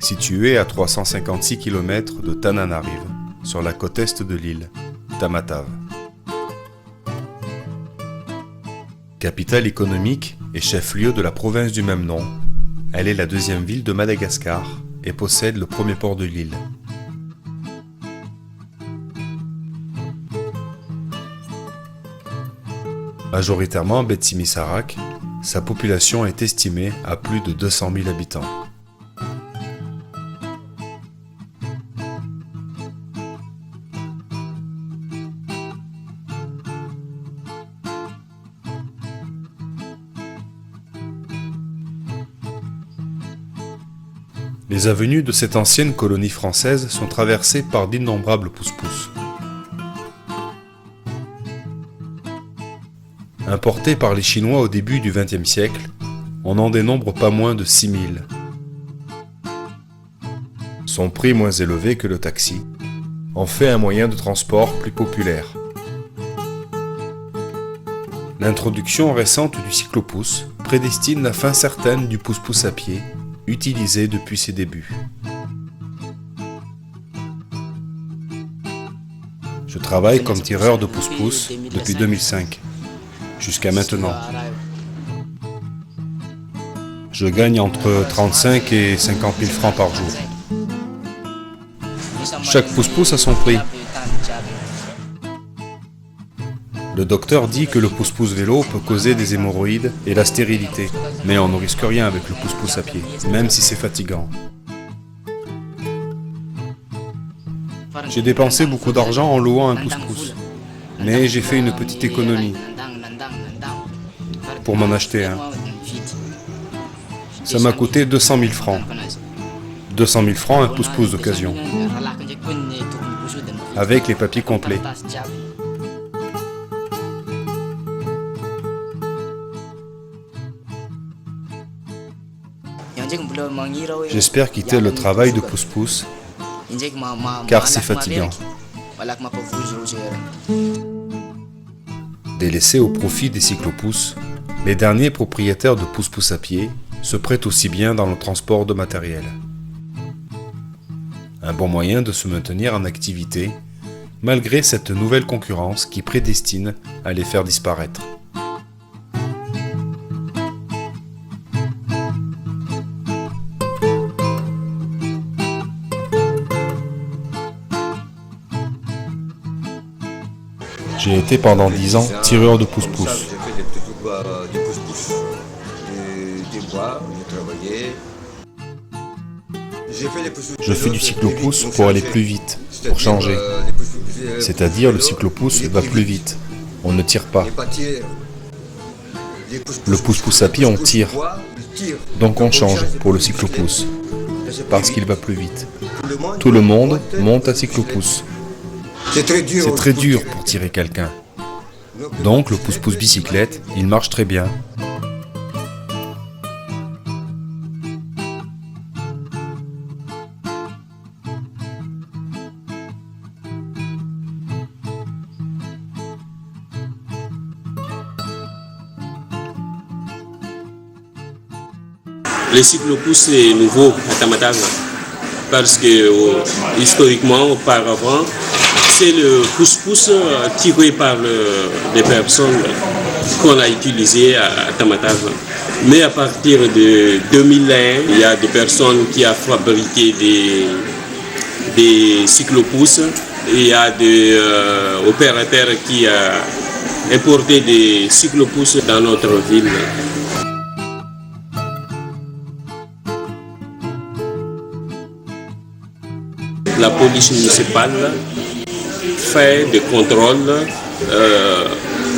situé à 356 km de Tananarive, sur la côte est de l'île, Tamatave. Capitale économique et chef-lieu de la province du même nom, elle est la deuxième ville de Madagascar et possède le premier port de l'île. Majoritairement Betsimisaraq, sa population est estimée à plus de 200 000 habitants. Les avenues de cette ancienne colonie française sont traversées par d'innombrables pousse-pousse. Importés par les Chinois au début du XXe siècle, on en dénombre pas moins de 6 000. Son prix moins élevé que le taxi en fait un moyen de transport plus populaire. L'introduction récente du cyclopousse prédestine la fin certaine du pousse-pousse à pied, utilisé depuis ses débuts. Je travaille comme tireur de pousse-pousse depuis 2005. Jusqu'à maintenant. Je gagne entre 35 et 50 000 francs par jour. Chaque pousse-pousse a son prix. Le docteur dit que le pousse-pousse vélo peut causer des hémorroïdes et la stérilité, mais on ne risque rien avec le pousse-pousse à pied, même si c'est fatigant. J'ai dépensé beaucoup d'argent en louant un pousse-pousse, mais j'ai fait une petite économie pour m'en acheter un. Ça m'a coûté 200 000 francs. 200 000 francs, un pousse-pousse d'occasion. Avec les papiers complets. J'espère quitter le travail de pousse-pousse, car c'est fatigant. Délaissés au profit des cyclopousses, les derniers propriétaires de pousse-pousse à pied se prêtent aussi bien dans le transport de matériel. Un bon moyen de se maintenir en activité, malgré cette nouvelle concurrence qui prédestine à les faire disparaître. J'ai été pendant 10 ans tireur de pousse-pousse. Je fais du cyclopousse pour aller plus vite, pour changer. C'est-à-dire le cyclopousse va plus vite, on ne tire pas. Le pousse-pousse à pied on tire, donc on change pour le cyclopousse, parce qu'il va plus vite. Tout le monde monte à cyclopousse. C'est très dur pour tirer quelqu'un. Donc le pousse-pousse bicyclette, il marche très bien. Le cyclopousse est nouveau à Tamatave parce que historiquement, auparavant, c'est le pousse-pousse tiré par les personnes qu'on a utilisé à Tamatave. Mais à partir de 2001, il y a des personnes qui ont fabriqué des cyclopousses. Il y a des opérateurs qui ont importé des cyclopousses dans notre ville. La police municipale fait des contrôles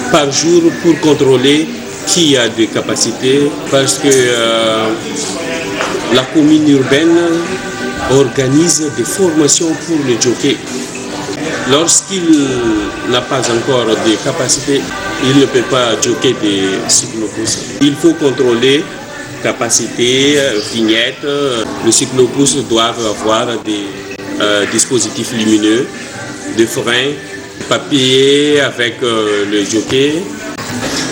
par jour pour contrôler qui a des capacités parce que la commune urbaine organise des formations pour les jockeys. Lorsqu'il n'a pas encore de capacité, il ne peut pas jockey des cyclopousses. Il faut contrôler capacité, vignette. Les cyclopousses doivent avoir des dispositifs lumineux, des freins, papier avec le jockey.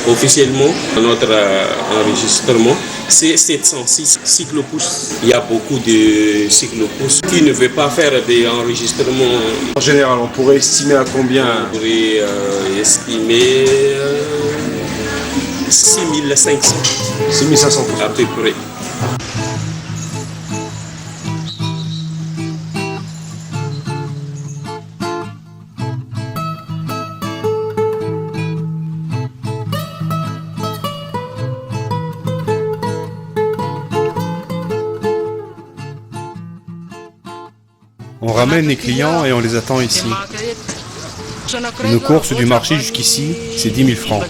Officiellement, notre enregistrement, C'est 706 cyclopouces. Il y a beaucoup de cyclopouces qui ne veulent pas faire des enregistrements. En général, on pourrait estimer à combien? On pourrait estimer 6500 6500 pouces. à peu près. On ramène les clients et on les attend ici. Une course du marché jusqu'ici, c'est 10 000 francs.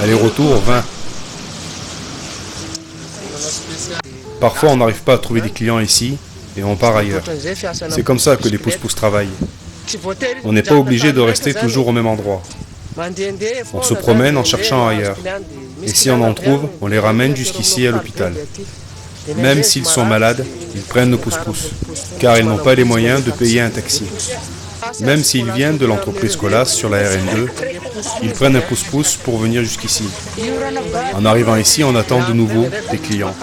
Aller-retour, 20. Parfois, on n'arrive pas à trouver des clients ici et on part ailleurs. C'est comme ça que les pousse-pousse travaillent. On n'est pas obligé de rester toujours au même endroit. On se promène en cherchant ailleurs. Et si on en trouve, on les ramène jusqu'ici à l'hôpital. Même s'ils sont malades, ils prennent nos pousse-pousse, car ils n'ont pas les moyens de payer un taxi. Même s'ils viennent de l'entreprise Colas sur la RN2, ils prennent un pousse-pousse pour venir jusqu'ici. En arrivant ici, on attend de nouveau des clients.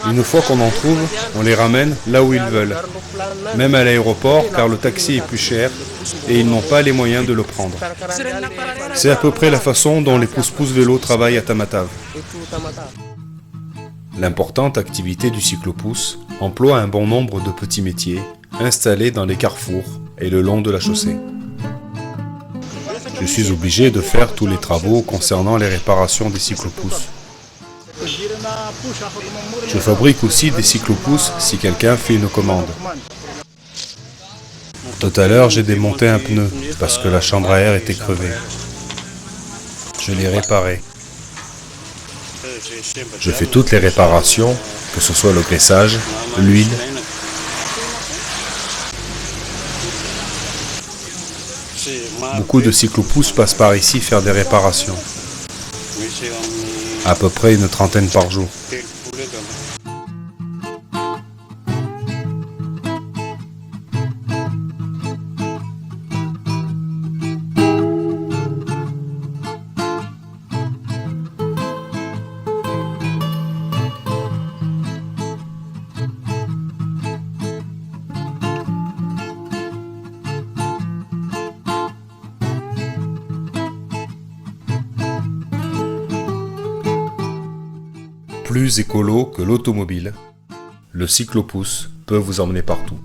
Une fois qu'on en trouve, on les ramène là où ils veulent, même à l'aéroport, car le taxi est plus cher et ils n'ont pas les moyens de le prendre. C'est à peu près la façon dont les pousse-pousse vélos travaillent à Tamatave. L'importante activité du cyclopousse emploie un bon nombre de petits métiers installés dans les carrefours et le long de la chaussée. Je suis obligé de faire tous les travaux concernant les réparations des cyclopousses. Je fabrique aussi des cyclopousses si quelqu'un fait une commande. Tout à l'heure, j'ai démonté un pneu parce que la chambre à air était crevée. Je l'ai réparé. Je fais toutes les réparations, que ce soit le graissage, l'huile. Beaucoup de cyclopousses passent par ici faire des réparations. À peu près une trentaine par jour. Plus écolo que l'automobile, le cyclopousse peut vous emmener partout.